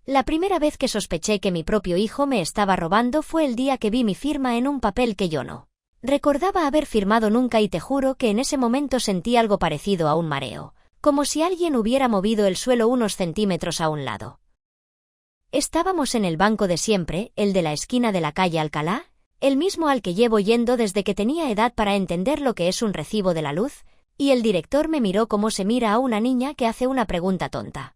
La primera vez que sospeché que mi propio hijo me estaba robando fue el día que vi mi firma en un papel que yo no recordaba haber firmado nunca, y te juro que en ese momento sentí algo parecido a un mareo, como si alguien hubiera movido el suelo unos centímetros a un lado. Estábamos en el banco de siempre, el de la esquina de la calle Alcalá, el mismo al que llevo yendo desde que tenía edad para entender lo que es un recibo de la luz, y el director me miró como se mira a una niña que hace una pregunta tonta.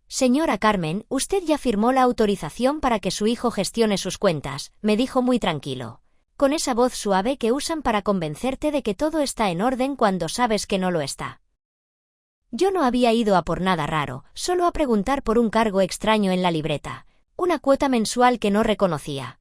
«Señora Carmen, usted ya firmó la autorización para que su hijo gestione sus cuentas», me dijo muy tranquilo, con esa voz suave que usan para convencerte de que todo está en orden cuando sabes que no lo está. Yo no había ido a por nada raro, solo a preguntar por un cargo extraño en la libreta, una cuota mensual que no reconocía.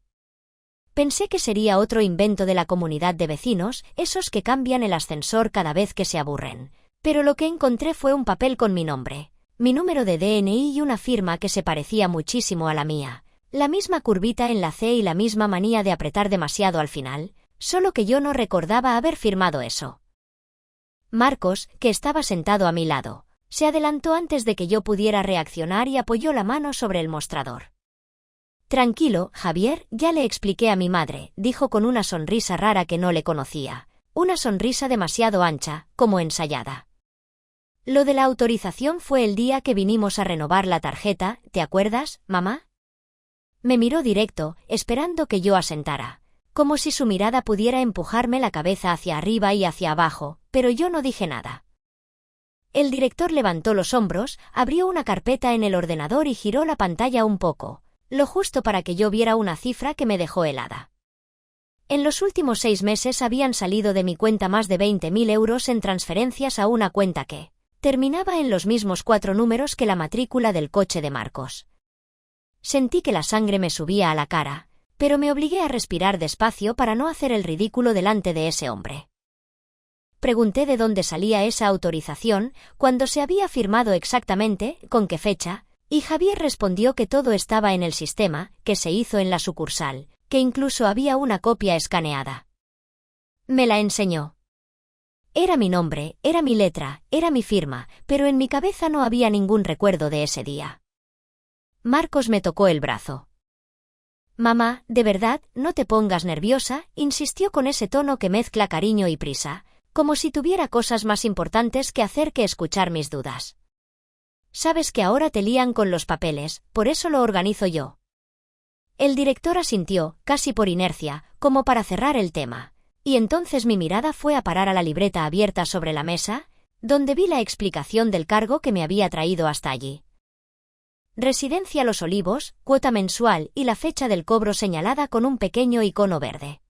Pensé que sería otro invento de la comunidad de vecinos, esos que cambian el ascensor cada vez que se aburren, pero lo que encontré fue un papel con mi nombre, mi número de DNI y una firma que se parecía muchísimo a la mía, la misma curvita en la C y la misma manía de apretar demasiado al final, solo que yo no recordaba haber firmado eso. Marcos, que estaba sentado a mi lado, se adelantó antes de que yo pudiera reaccionar y apoyó la mano sobre el mostrador. «Tranquilo, Javier, ya le expliqué a mi madre», dijo con una sonrisa rara que no le conocía, una sonrisa demasiado ancha, como ensayada. «Lo de la autorización fue el día que vinimos a renovar la tarjeta, ¿te acuerdas, mamá?». Me miró directo, esperando que yo asentara, como si su mirada pudiera empujarme la cabeza hacia arriba y hacia abajo, pero yo no dije nada. El director levantó los hombros, abrió una carpeta en el ordenador y giró la pantalla un poco, lo justo para que yo viera una cifra que me dejó helada. En los últimos 6 meses habían salido de mi cuenta más de 20.000 euros en transferencias a una cuenta que terminaba en los mismos 4 números que la matrícula del coche de Marcos. Sentí que la sangre me subía a la cara, pero me obligué a respirar despacio para no hacer el ridículo delante de ese hombre. Pregunté de dónde salía esa autorización, cuándo se había firmado exactamente, con qué fecha, y Javier respondió que todo estaba en el sistema, que se hizo en la sucursal, que incluso había una copia escaneada. Me la enseñó. Era mi nombre, era mi letra, era mi firma, pero en mi cabeza no había ningún recuerdo de ese día. Marcos me tocó el brazo. «Mamá, de verdad, no te pongas nerviosa», insistió con ese tono que mezcla cariño y prisa, como si tuviera cosas más importantes que hacer que escuchar mis dudas. «Sabes que ahora te lían con los papeles, por eso lo organizo yo». El director asintió, casi por inercia, como para cerrar el tema, y entonces mi mirada fue a parar a la libreta abierta sobre la mesa, donde vi la explicación del cargo que me había traído hasta allí. Residencia Los Olivos, cuota mensual y la fecha del cobro señalada con un pequeño icono verde.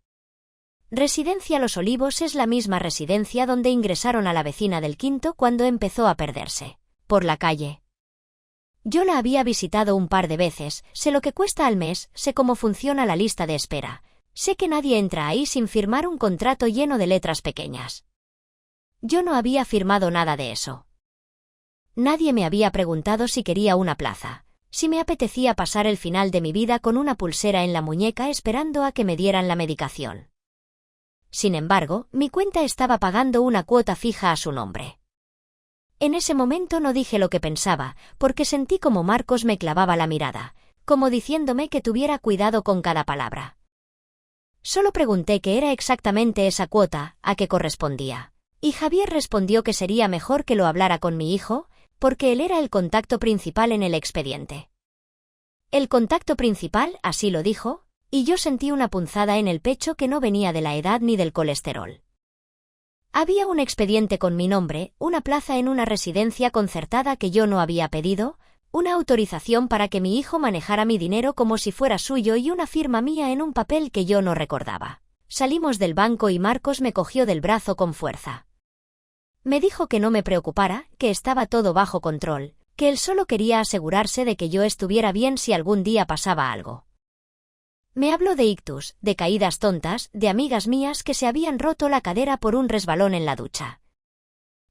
Residencia Los Olivos es la misma residencia donde ingresaron a la vecina del quinto cuando empezó a perderse por la calle. Yo la había visitado un par de veces, sé lo que cuesta al mes, sé cómo funciona la lista de espera, sé que nadie entra ahí sin firmar un contrato lleno de letras pequeñas. Yo no había firmado nada de eso. Nadie me había preguntado si quería una plaza, si me apetecía pasar el final de mi vida con una pulsera en la muñeca esperando a que me dieran la medicación. Sin embargo, mi cuenta estaba pagando una cuota fija a su nombre. En ese momento no dije lo que pensaba, porque sentí como Marcos me clavaba la mirada, como diciéndome que tuviera cuidado con cada palabra. Solo pregunté qué era exactamente esa cuota, a qué correspondía, y Javier respondió que sería mejor que lo hablara con mi hijo, porque él era el contacto principal en el expediente. El contacto principal, así lo dijo, y yo sentí una punzada en el pecho que no venía de la edad ni del colesterol. Había un expediente con mi nombre, una plaza en una residencia concertada que yo no había pedido, una autorización para que mi hijo manejara mi dinero como si fuera suyo y una firma mía en un papel que yo no recordaba. Salimos del banco y Marcos me cogió del brazo con fuerza. Me dijo que no me preocupara, que estaba todo bajo control, que él solo quería asegurarse de que yo estuviera bien si algún día pasaba algo. Me habló de ictus, de caídas tontas, de amigas mías que se habían roto la cadera por un resbalón en la ducha.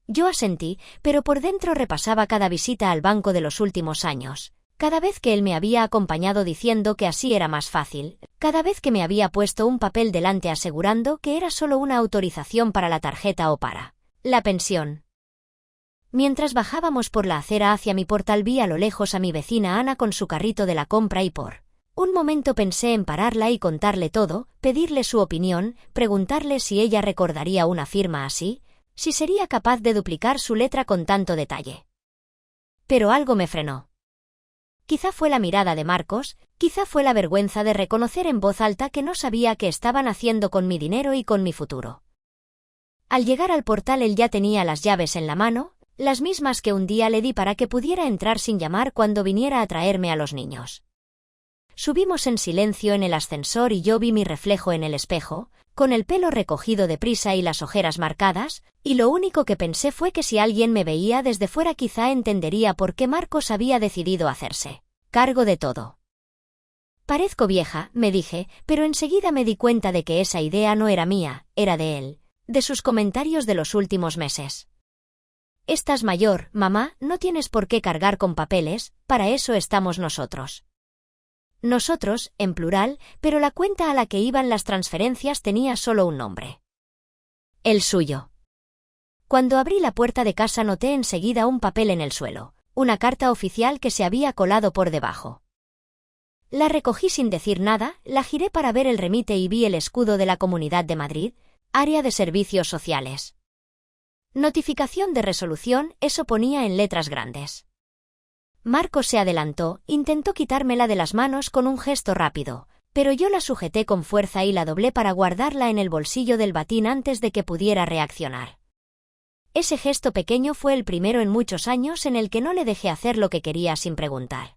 Yo asentí, pero por dentro repasaba cada visita al banco de los últimos años, cada vez que él me había acompañado diciendo que así era más fácil, cada vez que me había puesto un papel delante asegurando que era solo una autorización para la tarjeta o para la pensión. Mientras bajábamos por la acera hacia mi portal vi a lo lejos a mi vecina Ana con su carrito de la compra y por un momento pensé en pararla y contarle todo, pedirle su opinión, preguntarle si ella recordaría una firma así, si sería capaz de duplicar su letra con tanto detalle. Pero algo me frenó. Quizá fue la mirada de Marcos, quizá fue la vergüenza de reconocer en voz alta que no sabía qué estaban haciendo con mi dinero y con mi futuro. Al llegar al portal él ya tenía las llaves en la mano, las mismas que un día le di para que pudiera entrar sin llamar cuando viniera a traerme a los niños. Subimos en silencio en el ascensor y yo vi mi reflejo en el espejo, con el pelo recogido deprisa y las ojeras marcadas, y lo único que pensé fue que si alguien me veía desde fuera quizá entendería por qué Marcos había decidido hacerse cargo de todo. Parezco vieja, me dije, pero enseguida me di cuenta de que esa idea no era mía, era de él, de sus comentarios de los últimos meses. Estás mayor, mamá, no tienes por qué cargar con papeles, para eso estamos nosotros. Nosotros, en plural, pero la cuenta a la que iban las transferencias tenía solo un nombre. El suyo. Cuando abrí la puerta de casa noté enseguida un papel en el suelo, una carta oficial que se había colado por debajo. La recogí sin decir nada, la giré para ver el remite y vi el escudo de la Comunidad de Madrid, Área de Servicios Sociales. Notificación de resolución, eso ponía en letras grandes. Marcos se adelantó, intentó quitármela de las manos con un gesto rápido, pero yo la sujeté con fuerza y la doblé para guardarla en el bolsillo del batín antes de que pudiera reaccionar. Ese gesto pequeño fue el primero en muchos años en el que no le dejé hacer lo que quería sin preguntar.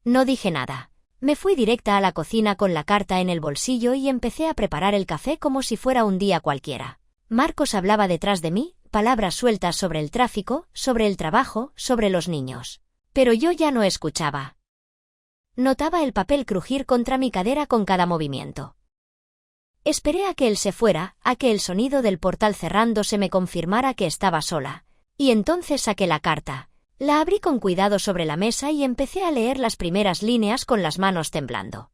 No dije nada. Me fui directa a la cocina con la carta en el bolsillo y empecé a preparar el café como si fuera un día cualquiera. Marcos hablaba detrás de mí, palabras sueltas sobre el tráfico, sobre el trabajo, sobre los niños. Pero yo ya no escuchaba. Notaba el papel crujir contra mi cadera con cada movimiento. Esperé a que él se fuera, a que el sonido del portal cerrándose me confirmara que estaba sola, y entonces saqué la carta. La abrí con cuidado sobre la mesa y empecé a leer las primeras líneas con las manos temblando.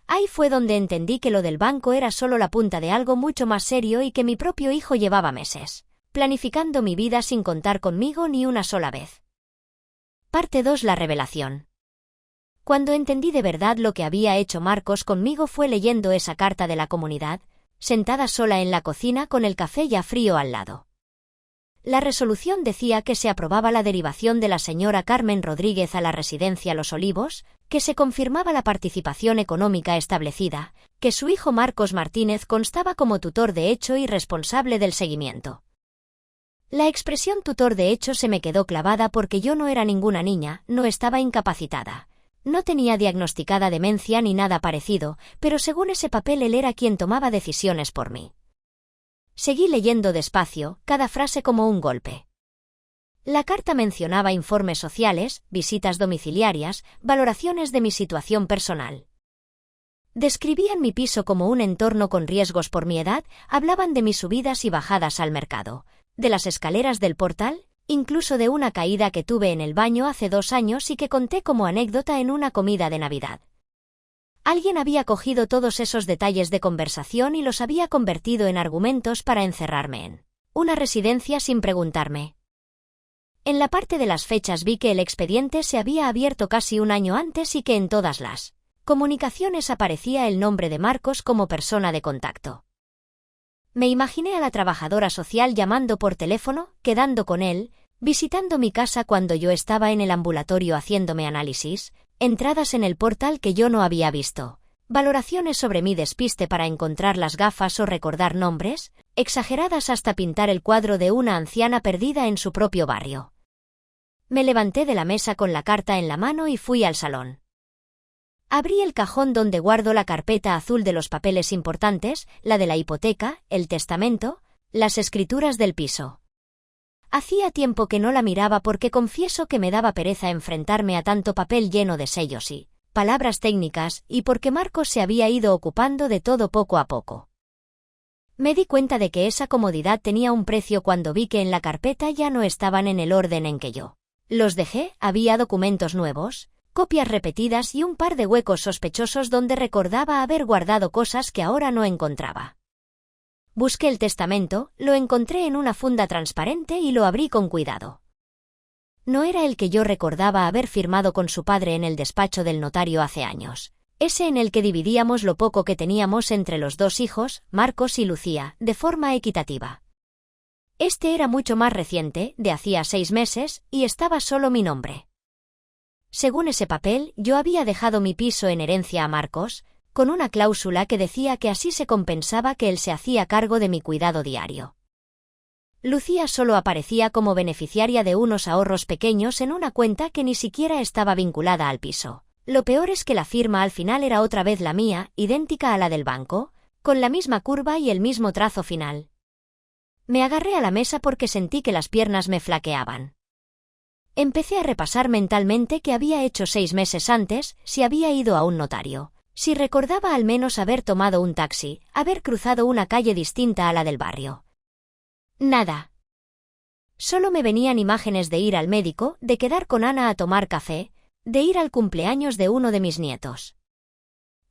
Ahí fue donde entendí que lo del banco era solo la punta de algo mucho más serio y que mi propio hijo llevaba meses planificando mi vida sin contar conmigo ni una sola vez. Parte 2. La revelación. Cuando entendí de verdad lo que había hecho Marcos conmigo fue leyendo esa carta de la comunidad, sentada sola en la cocina con el café ya frío al lado. La resolución decía que se aprobaba la derivación de la señora Carmen Rodríguez a la residencia Los Olivos, que se confirmaba la participación económica establecida, que su hijo Marcos Martínez constaba como tutor de hecho y responsable del seguimiento. La expresión tutor de hecho se me quedó clavada porque yo no era ninguna niña, no estaba incapacitada. No tenía diagnosticada demencia ni nada parecido, pero según ese papel él era quien tomaba decisiones por mí. Seguí leyendo despacio, cada frase como un golpe. La carta mencionaba informes sociales, visitas domiciliarias, valoraciones de mi situación personal. Describían mi piso como un entorno con riesgos por mi edad, hablaban de mis subidas y bajadas al mercado, de las escaleras del portal, incluso de una caída que tuve en el baño hace 2 años y que conté como anécdota en una comida de Navidad. Alguien había cogido todos esos detalles de conversación y los había convertido en argumentos para encerrarme en una residencia sin preguntarme. En la parte de las fechas vi que el expediente se había abierto casi un año antes y que en todas las comunicaciones aparecía el nombre de Marcos como persona de contacto. Me imaginé a la trabajadora social llamando por teléfono, quedando con él, visitando mi casa cuando yo estaba en el ambulatorio haciéndome análisis, entradas en el portal que yo no había visto, valoraciones sobre mi despiste para encontrar las gafas o recordar nombres, exageradas hasta pintar el cuadro de una anciana perdida en su propio barrio. Me levanté de la mesa con la carta en la mano y fui al salón. Abrí el cajón donde guardo la carpeta azul de los papeles importantes, la de la hipoteca, el testamento, las escrituras del piso. Hacía tiempo que no la miraba porque confieso que me daba pereza enfrentarme a tanto papel lleno de sellos y palabras técnicas, y porque Marcos se había ido ocupando de todo poco a poco. Me di cuenta de que esa comodidad tenía un precio cuando vi que en la carpeta ya no estaban en el orden en que yo los dejé, había documentos nuevos, copias repetidas y un par de huecos sospechosos donde recordaba haber guardado cosas que ahora no encontraba. Busqué el testamento, lo encontré en una funda transparente y lo abrí con cuidado. No era el que yo recordaba haber firmado con su padre en el despacho del notario hace años. Ese en el que dividíamos lo poco que teníamos entre los dos hijos, Marcos y Lucía, de forma equitativa. Este era mucho más reciente, de hacía 6 meses, y estaba solo mi nombre. Según ese papel, yo había dejado mi piso en herencia a Marcos, con una cláusula que decía que así se compensaba que él se hacía cargo de mi cuidado diario. Lucía solo aparecía como beneficiaria de unos ahorros pequeños en una cuenta que ni siquiera estaba vinculada al piso. Lo peor es que la firma al final era otra vez la mía, idéntica a la del banco, con la misma curva y el mismo trazo final. Me agarré a la mesa porque sentí que las piernas me flaqueaban. Empecé a repasar mentalmente qué había hecho 6 meses antes, si había ido a un notario, si recordaba al menos haber tomado un taxi, haber cruzado una calle distinta a la del barrio. Nada. Solo me venían imágenes de ir al médico, de quedar con Ana a tomar café, de ir al cumpleaños de uno de mis nietos.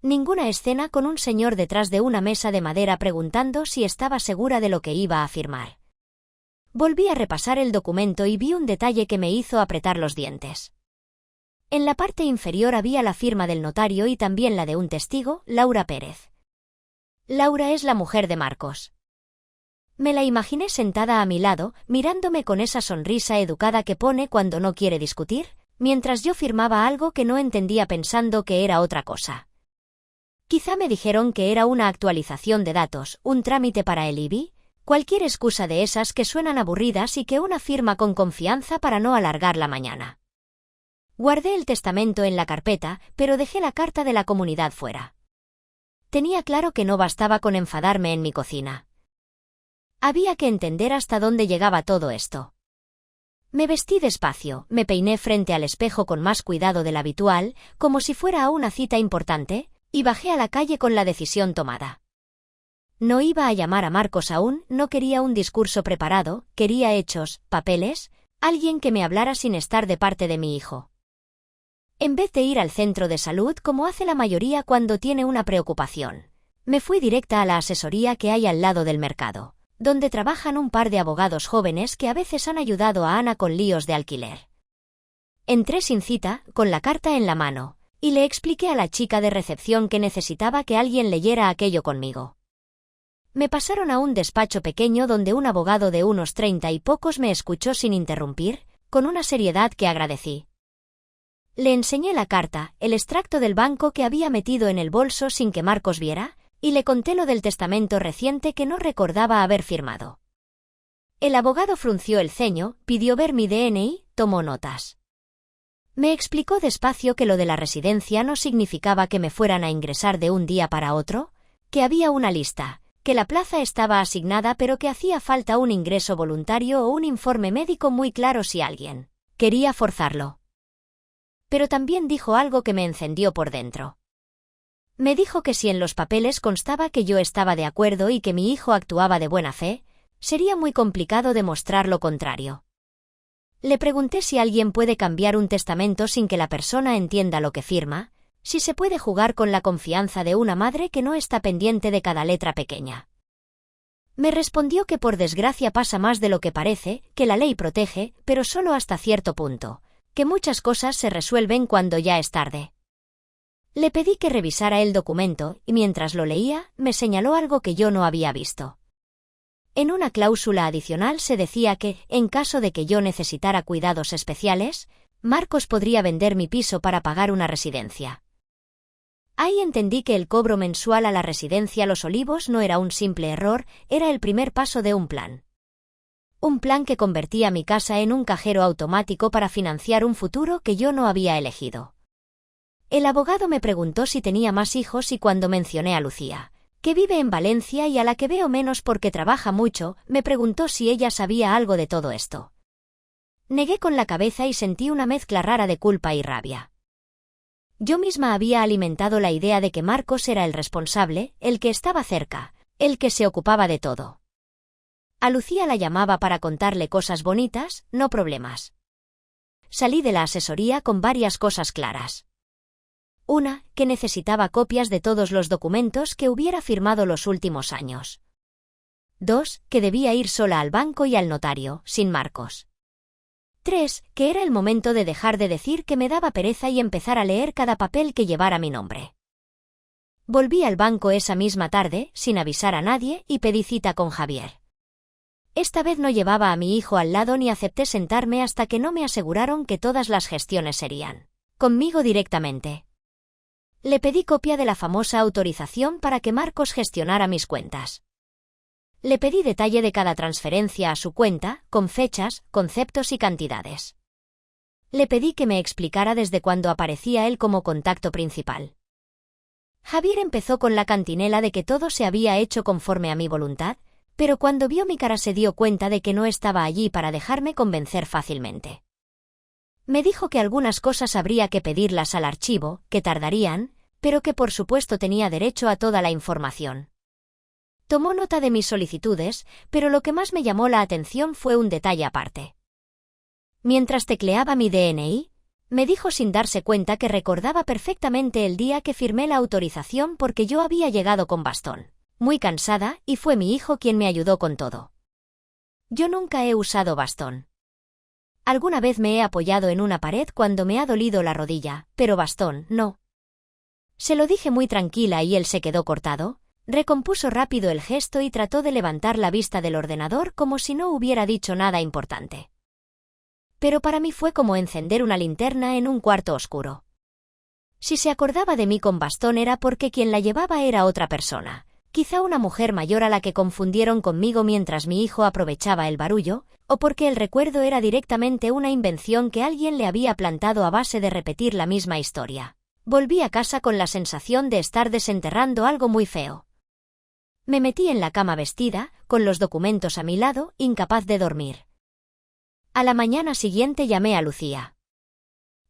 Ninguna escena con un señor detrás de una mesa de madera preguntando si estaba segura de lo que iba a firmar. Volví a repasar el documento y vi un detalle que me hizo apretar los dientes. En la parte inferior había la firma del notario y también la de un testigo, Laura Pérez. Laura es la mujer de Marcos. Me la imaginé sentada a mi lado, mirándome con esa sonrisa educada que pone cuando no quiere discutir, mientras yo firmaba algo que no entendía pensando que era otra cosa. Quizá me dijeron que era una actualización de datos, un trámite para el IBI, cualquier excusa de esas que suenan aburridas y que una firma con confianza para no alargar la mañana. Guardé el testamento en la carpeta, pero dejé la carta de la comunidad fuera. Tenía claro que no bastaba con enfadarme en mi cocina. Había que entender hasta dónde llegaba todo esto. Me vestí despacio, me peiné frente al espejo con más cuidado del habitual, como si fuera a una cita importante, y bajé a la calle con la decisión tomada. No iba a llamar a Marcos aún, no quería un discurso preparado, quería hechos, papeles, alguien que me hablara sin estar de parte de mi hijo. En vez de ir al centro de salud como hace la mayoría cuando tiene una preocupación, me fui directa a la asesoría que hay al lado del mercado, donde trabajan un par de abogados jóvenes que a veces han ayudado a Ana con líos de alquiler. Entré sin cita, con la carta en la mano, y le expliqué a la chica de recepción que necesitaba que alguien leyera aquello conmigo. Me pasaron a un despacho pequeño donde un abogado de unos 30 y pocos me escuchó sin interrumpir, con una seriedad que agradecí. Le enseñé la carta, el extracto del banco que había metido en el bolso sin que Marcos viera, y le conté lo del testamento reciente que no recordaba haber firmado. El abogado frunció el ceño, pidió ver mi DNI, tomó notas. Me explicó despacio que lo de la residencia no significaba que me fueran a ingresar de un día para otro, que había una lista, que la plaza estaba asignada pero que hacía falta un ingreso voluntario o un informe médico muy claro si alguien quería forzarlo. Pero también dijo algo que me encendió por dentro. Me dijo que si en los papeles constaba que yo estaba de acuerdo y que mi hijo actuaba de buena fe, sería muy complicado demostrar lo contrario. Le pregunté si alguien puede cambiar un testamento sin que la persona entienda lo que firma, si se puede jugar con la confianza de una madre que no está pendiente de cada letra pequeña. Me respondió que por desgracia pasa más de lo que parece, que la ley protege, pero solo hasta cierto punto, que muchas cosas se resuelven cuando ya es tarde. Le pedí que revisara el documento, y mientras lo leía, me señaló algo que yo no había visto. En una cláusula adicional se decía que, en caso de que yo necesitara cuidados especiales, Marcos podría vender mi piso para pagar una residencia. Ahí entendí que el cobro mensual a la residencia Los Olivos no era un simple error, era el primer paso de un plan. Un plan que convertía mi casa en un cajero automático para financiar un futuro que yo no había elegido. El abogado me preguntó si tenía más hijos y cuando mencioné a Lucía, que vive en Valencia y a la que veo menos porque trabaja mucho, me preguntó si ella sabía algo de todo esto. Negué con la cabeza y sentí una mezcla rara de culpa y rabia. Yo misma había alimentado la idea de que Marcos era el responsable, el que estaba cerca, el que se ocupaba de todo. A Lucía la llamaba para contarle cosas bonitas, no problemas. Salí de la asesoría con varias cosas claras. Una, que necesitaba copias de todos los documentos que hubiera firmado los últimos años. 2. Que debía ir sola al banco y al notario, sin Marcos. 3. Que era el momento de dejar de decir que me daba pereza y empezar a leer cada papel que llevara mi nombre. Volví al banco esa misma tarde, sin avisar a nadie, y pedí cita con Javier. Esta vez no llevaba a mi hijo al lado ni acepté sentarme hasta que no me aseguraron que todas las gestiones serían conmigo directamente. Le pedí copia de la famosa autorización para que Marcos gestionara mis cuentas. Le pedí detalle de cada transferencia a su cuenta, con fechas, conceptos y cantidades. Le pedí que me explicara desde cuándo aparecía él como contacto principal. Javier empezó con la cantinela de que todo se había hecho conforme a mi voluntad, pero cuando vio mi cara se dio cuenta de que no estaba allí para dejarme convencer fácilmente. Me dijo que algunas cosas habría que pedirlas al archivo, que tardarían, pero que por supuesto tenía derecho a toda la información. Tomó nota de mis solicitudes, pero lo que más me llamó la atención fue un detalle aparte. Mientras tecleaba mi DNI, me dijo sin darse cuenta que recordaba perfectamente el día que firmé la autorización porque yo había llegado con bastón, muy cansada, y fue mi hijo quien me ayudó con todo. Yo nunca he usado bastón. Alguna vez me he apoyado en una pared cuando me ha dolido la rodilla, pero bastón, no. Se lo dije muy tranquila y él se quedó cortado, recompuso rápido el gesto y trató de levantar la vista del ordenador como si no hubiera dicho nada importante. Pero para mí fue como encender una linterna en un cuarto oscuro. Si se acordaba de mí con bastón era porque quien la llevaba era otra persona, quizá una mujer mayor a la que confundieron conmigo mientras mi hijo aprovechaba el barullo, o porque el recuerdo era directamente una invención que alguien le había plantado a base de repetir la misma historia. Volví a casa con la sensación de estar desenterrando algo muy feo. Me metí en la cama vestida, con los documentos a mi lado, incapaz de dormir. A la mañana siguiente llamé a Lucía.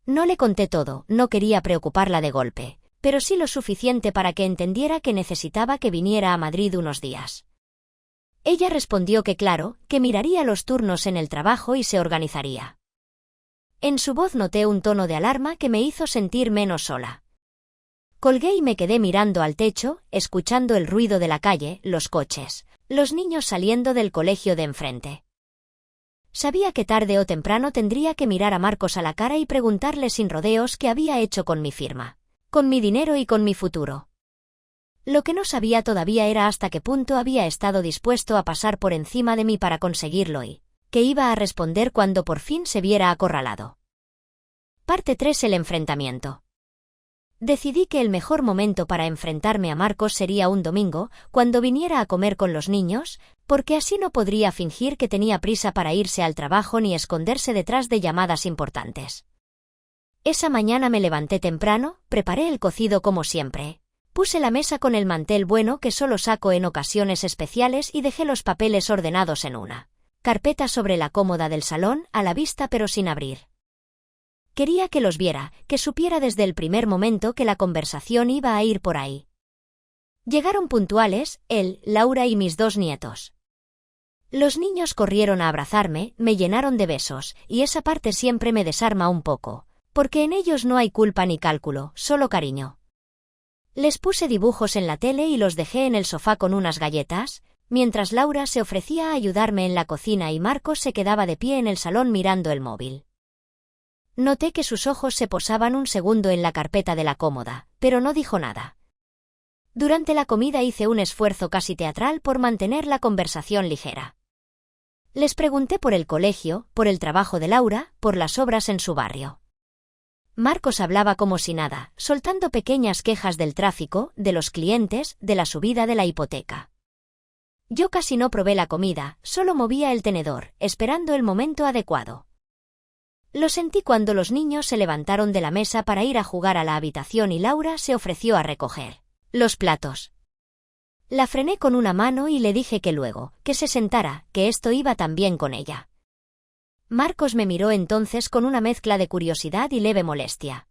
No le conté todo, no quería preocuparla de golpe, pero sí lo suficiente para que entendiera que necesitaba que viniera a Madrid unos días. Ella respondió que claro, que miraría los turnos en el trabajo y se organizaría. En su voz noté un tono de alarma que me hizo sentir menos sola. Colgué y me quedé mirando al techo, escuchando el ruido de la calle, los coches, los niños saliendo del colegio de enfrente. Sabía que tarde o temprano tendría que mirar a Marcos a la cara y preguntarle sin rodeos qué había hecho con mi firma, con mi dinero y con mi futuro. Lo que no sabía todavía era hasta qué punto había estado dispuesto a pasar por encima de mí para conseguirlo y qué iba a responder cuando por fin se viera acorralado. Parte 3. El enfrentamiento. Decidí que el mejor momento para enfrentarme a Marcos sería un domingo, cuando viniera a comer con los niños, porque así no podría fingir que tenía prisa para irse al trabajo ni esconderse detrás de llamadas importantes. Esa mañana me levanté temprano, preparé el cocido como siempre. Puse la mesa con el mantel bueno que solo saco en ocasiones especiales y dejé los papeles ordenados en una carpeta sobre la cómoda del salón, a la vista pero sin abrir. Quería que los viera, que supiera desde el primer momento que la conversación iba a ir por ahí. Llegaron puntuales, él, Laura y mis 2 nietos. Los niños corrieron a abrazarme, me llenaron de besos, y esa parte siempre me desarma un poco, porque en ellos no hay culpa ni cálculo, solo cariño. Les puse dibujos en la tele y los dejé en el sofá con unas galletas, mientras Laura se ofrecía a ayudarme en la cocina y Marcos se quedaba de pie en el salón mirando el móvil. Noté que sus ojos se posaban un segundo en la carpeta de la cómoda, pero no dijo nada. Durante la comida hice un esfuerzo casi teatral por mantener la conversación ligera. Les pregunté por el colegio, por el trabajo de Laura, por las obras en su barrio. Marcos hablaba como si nada, soltando pequeñas quejas del tráfico, de los clientes, de la subida de la hipoteca. Yo casi no probé la comida, solo movía el tenedor, esperando el momento adecuado. Lo sentí cuando los niños se levantaron de la mesa para ir a jugar a la habitación y Laura se ofreció a recoger los platos. La frené con una mano y le dije que luego, que se sentara, que esto iba también con ella. Marcos me miró entonces con una mezcla de curiosidad y leve molestia.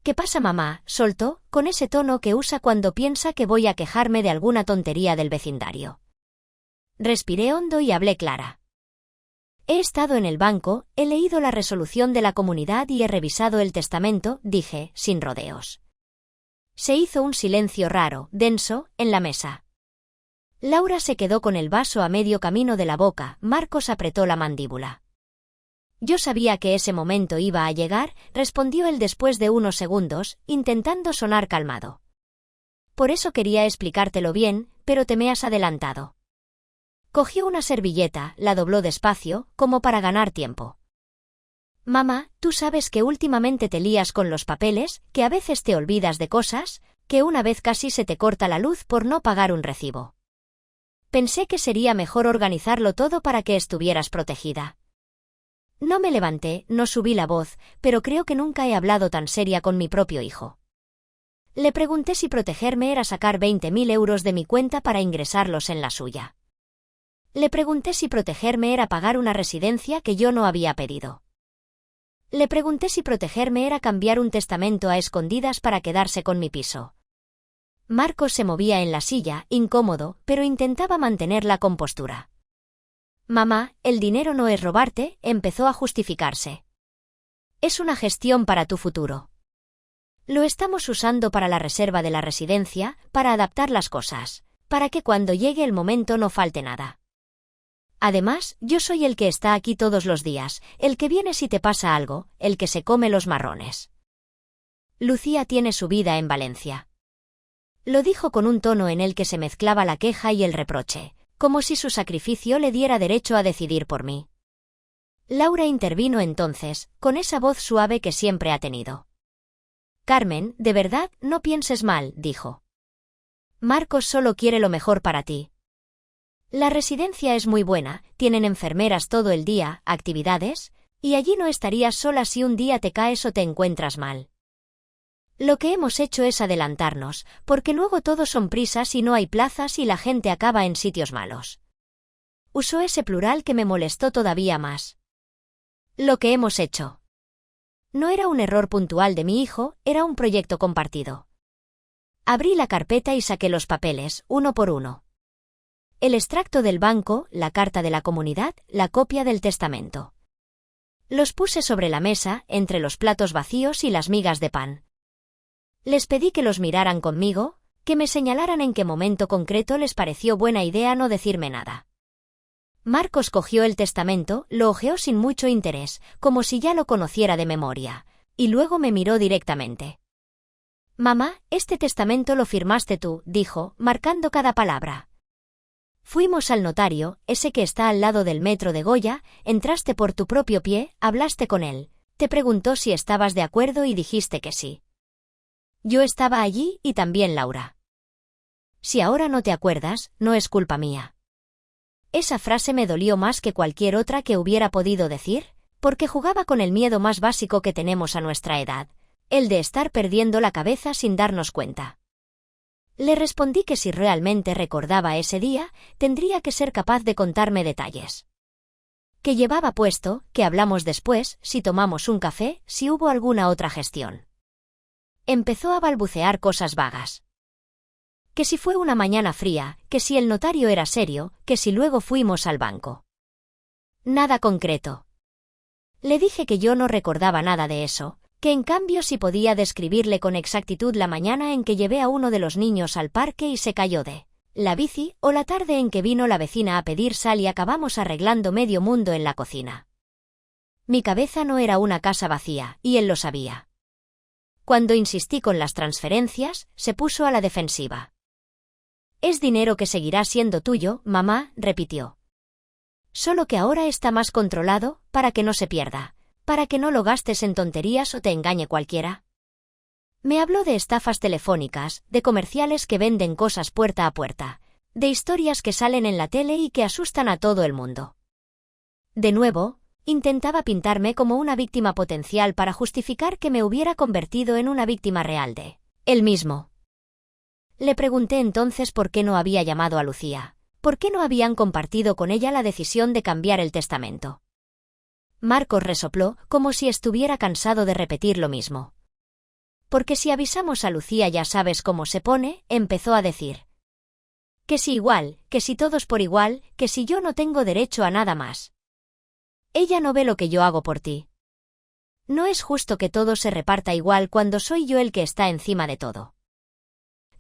«¿Qué pasa, mamá?», soltó, con ese tono que usa cuando piensa que voy a quejarme de alguna tontería del vecindario. Respiré hondo y hablé clara. «He estado en el banco, he leído la resolución de la comunidad y he revisado el testamento», dije, sin rodeos. Se hizo un silencio raro, denso, en la mesa. Laura se quedó con el vaso a medio camino de la boca. Marcos apretó la mandíbula. Yo sabía que ese momento iba a llegar, respondió él después de unos segundos, intentando sonar calmado. Por eso quería explicártelo bien, pero te me has adelantado. Cogió una servilleta, la dobló despacio, como para ganar tiempo. Mamá, tú sabes que últimamente te lías con los papeles, que a veces te olvidas de cosas, que una vez casi se te corta la luz por no pagar un recibo. Pensé que sería mejor organizarlo todo para que estuvieras protegida. No me levanté, no subí la voz, pero creo que nunca he hablado tan seria con mi propio hijo. Le pregunté si protegerme era sacar 20.000 euros de mi cuenta para ingresarlos en la suya. Le pregunté si protegerme era pagar una residencia que yo no había pedido. Le pregunté si protegerme era cambiar un testamento a escondidas para quedarse con mi piso. Marcos se movía en la silla, incómodo, pero intentaba mantener la compostura. Mamá, el dinero no es robarte, empezó a justificarse. Es una gestión para tu futuro. Lo estamos usando para la reserva de la residencia, para adaptar las cosas, para que cuando llegue el momento no falte nada. Además, yo soy el que está aquí todos los días, el que viene si te pasa algo, el que se come los marrones. Lucía tiene su vida en Valencia. Lo dijo con un tono en el que se mezclaba la queja y el reproche, como si su sacrificio le diera derecho a decidir por mí. Laura intervino entonces, con esa voz suave que siempre ha tenido. Carmen, de verdad, no pienses mal, dijo. Marcos solo quiere lo mejor para ti. La residencia es muy buena, tienen enfermeras todo el día, actividades, y allí no estarías sola si un día te caes o te encuentras mal. Lo que hemos hecho es adelantarnos, porque luego todo son prisas y no hay plazas y la gente acaba en sitios malos. Usó ese plural que me molestó todavía más. Lo que hemos hecho. No era un error puntual de mi hijo, era un proyecto compartido. Abrí la carpeta y saqué los papeles, uno por uno. El extracto del banco, la carta de la comunidad, la copia del testamento. Los puse sobre la mesa, entre los platos vacíos y las migas de pan. Les pedí que los miraran conmigo, que me señalaran en qué momento concreto les pareció buena idea no decirme nada. Marcos cogió el testamento, lo hojeó sin mucho interés, como si ya lo conociera de memoria, y luego me miró directamente. Mamá, este testamento lo firmaste tú, dijo, marcando cada palabra. Fuimos al notario, ese que está al lado del metro de Goya, entraste por tu propio pie, hablaste con él, te preguntó si estabas de acuerdo y dijiste que sí. Yo estaba allí y también Laura. Si ahora no te acuerdas, no es culpa mía. Esa frase me dolió más que cualquier otra que hubiera podido decir, porque jugaba con el miedo más básico que tenemos a nuestra edad, el de estar perdiendo la cabeza sin darnos cuenta. Le respondí que si realmente recordaba ese día, tendría que ser capaz de contarme detalles. Que llevaba puesto, que hablamos después, si tomamos un café, si hubo alguna otra gestión. Empezó a balbucear cosas vagas. Que si fue una mañana fría, que si el notario era serio, que si luego fuimos al banco. Nada concreto. Le dije que yo no recordaba nada de eso, que en cambio sí podía describirle con exactitud la mañana en que llevé a uno de los niños al parque y se cayó de la bici, o la tarde en que vino la vecina a pedir sal y acabamos arreglando medio mundo en la cocina. Mi cabeza no era una casa vacía, y él lo sabía. Cuando insistí con las transferencias, se puso a la defensiva. Es dinero que seguirá siendo tuyo, mamá, repitió. Solo que ahora está más controlado, para que no se pierda, para que no lo gastes en tonterías o te engañe cualquiera. Me habló de estafas telefónicas, de comerciales que venden cosas puerta a puerta, de historias que salen en la tele y que asustan a todo el mundo. De nuevo, intentaba pintarme como una víctima potencial para justificar que me hubiera convertido en una víctima real de él mismo. Le pregunté entonces por qué no había llamado a Lucía, por qué no habían compartido con ella la decisión de cambiar el testamento. Marcos resopló, como si estuviera cansado de repetir lo mismo. Porque si avisamos a Lucía ya sabes cómo se pone, empezó a decir. Que si igual, que si todos por igual, que si yo no tengo derecho a nada más. Ella no ve lo que yo hago por ti. No es justo que todo se reparta igual cuando soy yo el que está encima de todo.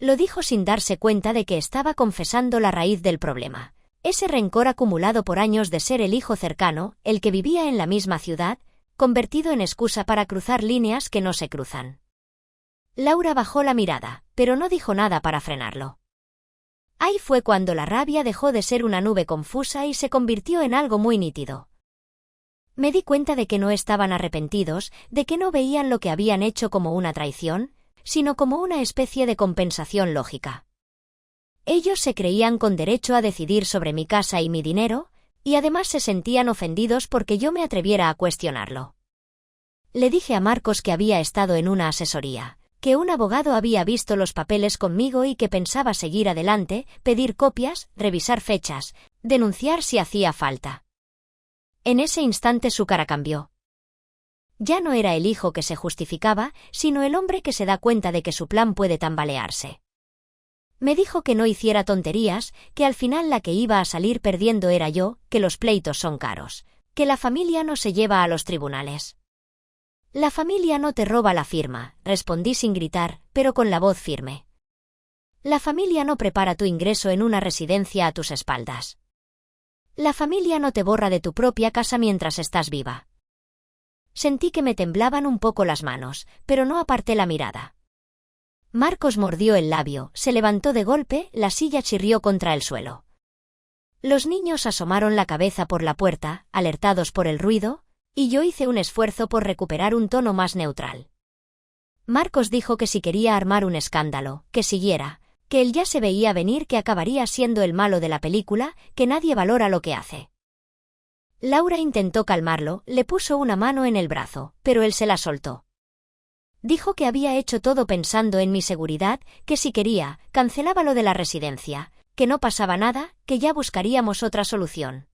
Lo dijo sin darse cuenta de que estaba confesando la raíz del problema. Ese rencor acumulado por años de ser el hijo cercano, el que vivía en la misma ciudad, convertido en excusa para cruzar líneas que no se cruzan. Laura bajó la mirada, pero no dijo nada para frenarlo. Ahí fue cuando la rabia dejó de ser una nube confusa y se convirtió en algo muy nítido. Me di cuenta de que no estaban arrepentidos, de que no veían lo que habían hecho como una traición, sino como una especie de compensación lógica. Ellos se creían con derecho a decidir sobre mi casa y mi dinero, y además se sentían ofendidos porque yo me atreviera a cuestionarlo. Le dije a Marcos que había estado en una asesoría, que un abogado había visto los papeles conmigo y que pensaba seguir adelante, pedir copias, revisar fechas, denunciar si hacía falta. En ese instante su cara cambió. Ya no era el hijo que se justificaba, sino el hombre que se da cuenta de que su plan puede tambalearse. Me dijo que no hiciera tonterías, que al final la que iba a salir perdiendo era yo, que los pleitos son caros, que la familia no se lleva a los tribunales. La familia no te roba la firma, respondí sin gritar, pero con la voz firme. La familia no prepara tu ingreso en una residencia a tus espaldas. La familia no te borra de tu propia casa mientras estás viva. Sentí que me temblaban un poco las manos, pero no aparté la mirada. Marcos mordió el labio, se levantó de golpe, la silla chirrió contra el suelo. Los niños asomaron la cabeza por la puerta, alertados por el ruido, y yo hice un esfuerzo por recuperar un tono más neutral. Marcos dijo que si quería armar un escándalo, que siguiera, que él ya se veía venir que acabaría siendo el malo de la película, que nadie valora lo que hace. Laura intentó calmarlo, le puso una mano en el brazo, pero él se la soltó. Dijo que había hecho todo pensando en mi seguridad, que si quería, cancelaba lo de la residencia, que no pasaba nada, que ya buscaríamos otra solución.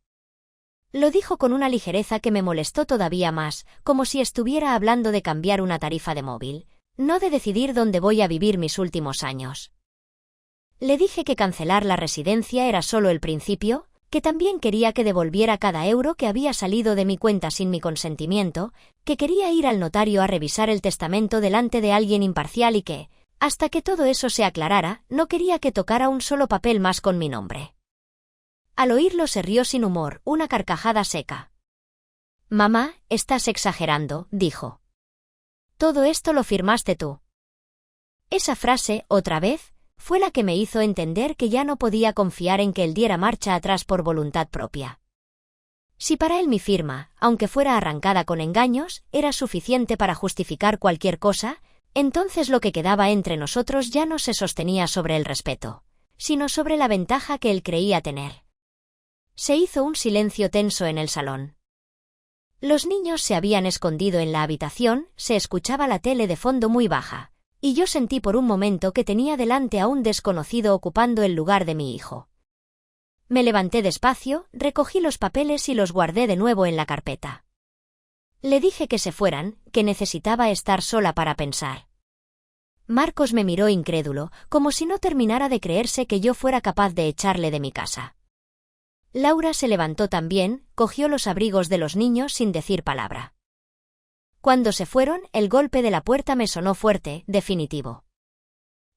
Lo dijo con una ligereza que me molestó todavía más, como si estuviera hablando de cambiar una tarifa de móvil, no de decidir dónde voy a vivir mis últimos años. Le dije que cancelar la residencia era solo el principio, que también quería que devolviera cada euro que había salido de mi cuenta sin mi consentimiento, que quería ir al notario a revisar el testamento delante de alguien imparcial y que, hasta que todo eso se aclarara, no quería que tocara un solo papel más con mi nombre. Al oírlo se rió sin humor, una carcajada seca. «Mamá, estás exagerando», dijo. «Todo esto lo firmaste tú». Esa frase, otra vez, fue la que me hizo entender que ya no podía confiar en que él diera marcha atrás por voluntad propia. Si para él mi firma, aunque fuera arrancada con engaños, era suficiente para justificar cualquier cosa, entonces lo que quedaba entre nosotros ya no se sostenía sobre el respeto, sino sobre la ventaja que él creía tener. Se hizo un silencio tenso en el salón. Los niños se habían escondido en la habitación, se escuchaba la tele de fondo muy baja, y yo sentí por un momento que tenía delante a un desconocido ocupando el lugar de mi hijo. Me levanté despacio, recogí los papeles y los guardé de nuevo en la carpeta. Le dije que se fueran, que necesitaba estar sola para pensar. Marcos me miró incrédulo, como si no terminara de creerse que yo fuera capaz de echarle de mi casa. Laura se levantó también, cogió los abrigos de los niños sin decir palabra. Cuando se fueron, el golpe de la puerta me sonó fuerte, definitivo.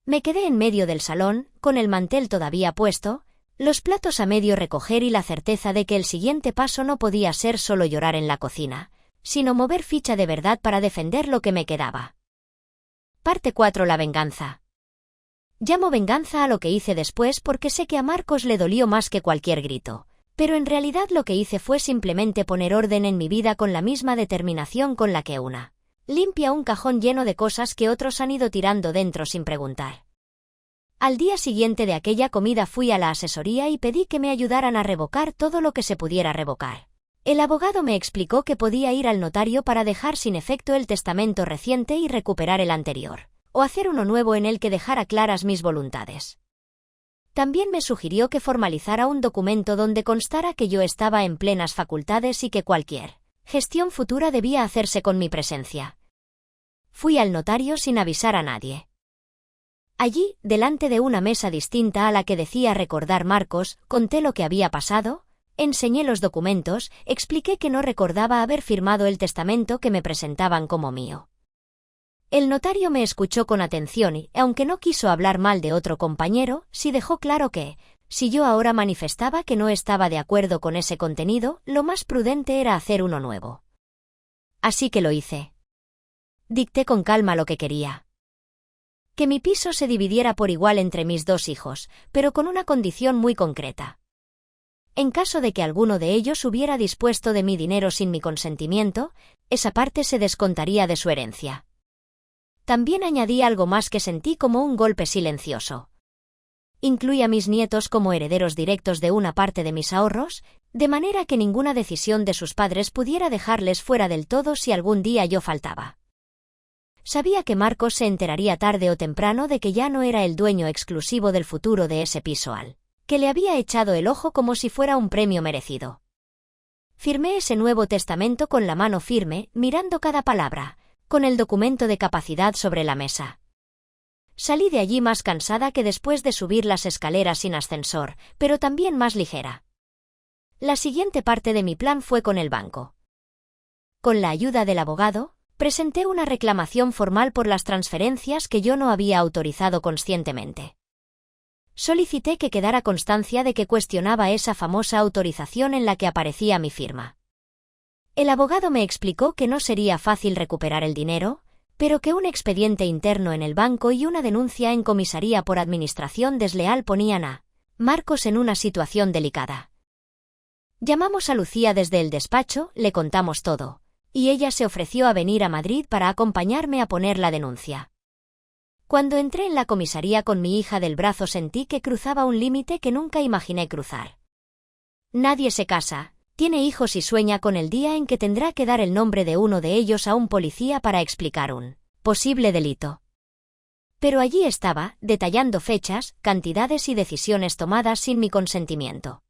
Me quedé en medio del salón, con el mantel todavía puesto, los platos a medio recoger y la certeza de que el siguiente paso no podía ser solo llorar en la cocina, sino mover ficha de verdad para defender lo que me quedaba. Parte 4. La venganza. Llamo venganza a lo que hice después porque sé que a Marcos le dolió más que cualquier grito. Pero en realidad lo que hice fue simplemente poner orden en mi vida con la misma determinación con la que una limpia un cajón lleno de cosas que otros han ido tirando dentro sin preguntar. Al día siguiente de aquella comida fui a la asesoría y pedí que me ayudaran a revocar todo lo que se pudiera revocar. El abogado me explicó que podía ir al notario para dejar sin efecto el testamento reciente y recuperar el anterior, o hacer uno nuevo en el que dejara claras mis voluntades. También me sugirió que formalizara un documento donde constara que yo estaba en plenas facultades y que cualquier gestión futura debía hacerse con mi presencia. Fui al notario sin avisar a nadie. Allí, delante de una mesa distinta a la que decía recordar Marcos, conté lo que había pasado, enseñé los documentos, expliqué que no recordaba haber firmado el testamento que me presentaban como mío. El notario me escuchó con atención y, aunque no quiso hablar mal de otro compañero, sí dejó claro que, si yo ahora manifestaba que no estaba de acuerdo con ese contenido, lo más prudente era hacer uno nuevo. Así que lo hice. Dicté con calma lo que quería. Que mi piso se dividiera por igual entre mis dos hijos, pero con una condición muy concreta. En caso de que alguno de ellos hubiera dispuesto de mi dinero sin mi consentimiento, esa parte se descontaría de su herencia. También añadí algo más que sentí como un golpe silencioso. Incluí a mis nietos como herederos directos de una parte de mis ahorros, de manera que ninguna decisión de sus padres pudiera dejarles fuera del todo si algún día yo faltaba. Sabía que Marcos se enteraría tarde o temprano de que ya no era el dueño exclusivo del futuro de ese piso al que le había echado el ojo como si fuera un premio merecido. Firmé ese nuevo testamento con la mano firme, mirando cada palabra, con el documento de capacidad sobre la mesa. Salí de allí más cansada que después de subir las escaleras sin ascensor, pero también más ligera. La siguiente parte de mi plan fue con el banco. Con la ayuda del abogado, presenté una reclamación formal por las transferencias que yo no había autorizado conscientemente. Solicité que quedara constancia de que cuestionaba esa famosa autorización en la que aparecía mi firma. El abogado me explicó que no sería fácil recuperar el dinero, pero que un expediente interno en el banco y una denuncia en comisaría por administración desleal ponían a Marcos en una situación delicada. Llamamos a Lucía desde el despacho, le contamos todo, y ella se ofreció a venir a Madrid para acompañarme a poner la denuncia. Cuando entré en la comisaría con mi hija del brazo sentí que cruzaba un límite que nunca imaginé cruzar. Nadie se casa, tiene hijos y sueña con el día en que tendrá que dar el nombre de uno de ellos a un policía para explicar un posible delito. Pero allí estaba, detallando fechas, cantidades y decisiones tomadas sin mi consentimiento.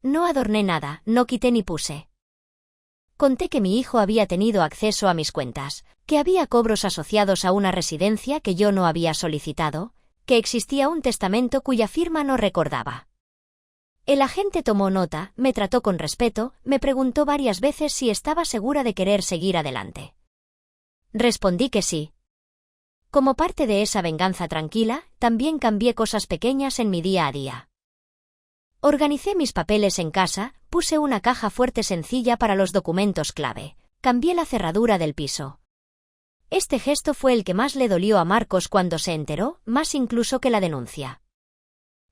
No adorné nada, no quité ni puse. Conté que mi hijo había tenido acceso a mis cuentas, que había cobros asociados a una residencia que yo no había solicitado, que existía un testamento cuya firma no recordaba. El agente tomó nota, me trató con respeto, me preguntó varias veces si estaba segura de querer seguir adelante. Respondí que sí. Como parte de esa venganza tranquila, también cambié cosas pequeñas en mi día a día. Organicé mis papeles en casa, puse una caja fuerte sencilla para los documentos clave, cambié la cerradura del piso. Este gesto fue el que más le dolió a Marcos cuando se enteró, más incluso que la denuncia.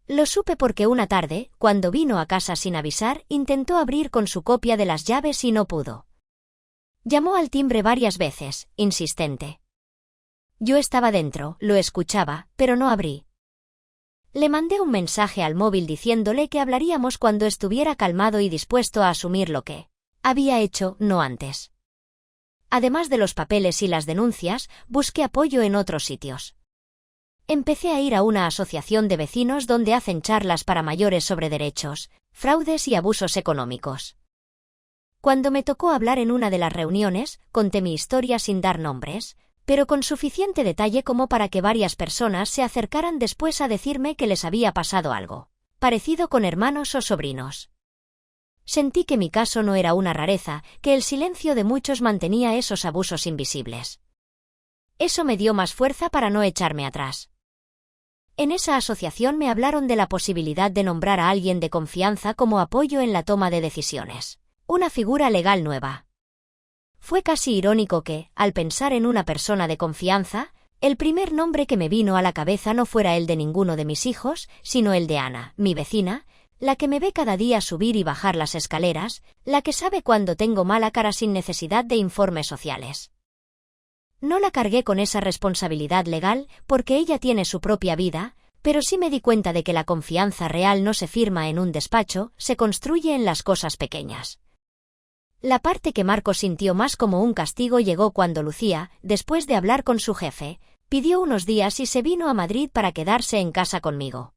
Lo supe porque una tarde, cuando vino a casa sin avisar, intentó abrir con su copia de las llaves y no pudo. Llamó al timbre varias veces, insistente. Yo estaba dentro, lo escuchaba, pero no abrí. Le mandé un mensaje al móvil diciéndole que hablaríamos cuando estuviera calmado y dispuesto a asumir lo que había hecho, no antes. Además de los papeles y las denuncias, busqué apoyo en otros sitios. Empecé a ir a una asociación de vecinos donde hacen charlas para mayores sobre derechos, fraudes y abusos económicos. Cuando me tocó hablar en una de las reuniones, conté mi historia sin dar nombres, pero con suficiente detalle como para que varias personas se acercaran después a decirme que les había pasado algo parecido con hermanos o sobrinos. Sentí que mi caso no era una rareza, que el silencio de muchos mantenía esos abusos invisibles. Eso me dio más fuerza para no echarme atrás. En esa asociación me hablaron de la posibilidad de nombrar a alguien de confianza como apoyo en la toma de decisiones, una figura legal nueva. Fue casi irónico que, al pensar en una persona de confianza, el primer nombre que me vino a la cabeza no fuera el de ninguno de mis hijos, sino el de Ana, mi vecina, la que me ve cada día subir y bajar las escaleras, la que sabe cuando tengo mala cara sin necesidad de informes sociales. No la cargué con esa responsabilidad legal, porque ella tiene su propia vida, pero sí me di cuenta de que la confianza real no se firma en un despacho, se construye en las cosas pequeñas. La parte que Marcos sintió más como un castigo llegó cuando Lucía, después de hablar con su jefe, pidió unos días y se vino a Madrid para quedarse en casa conmigo.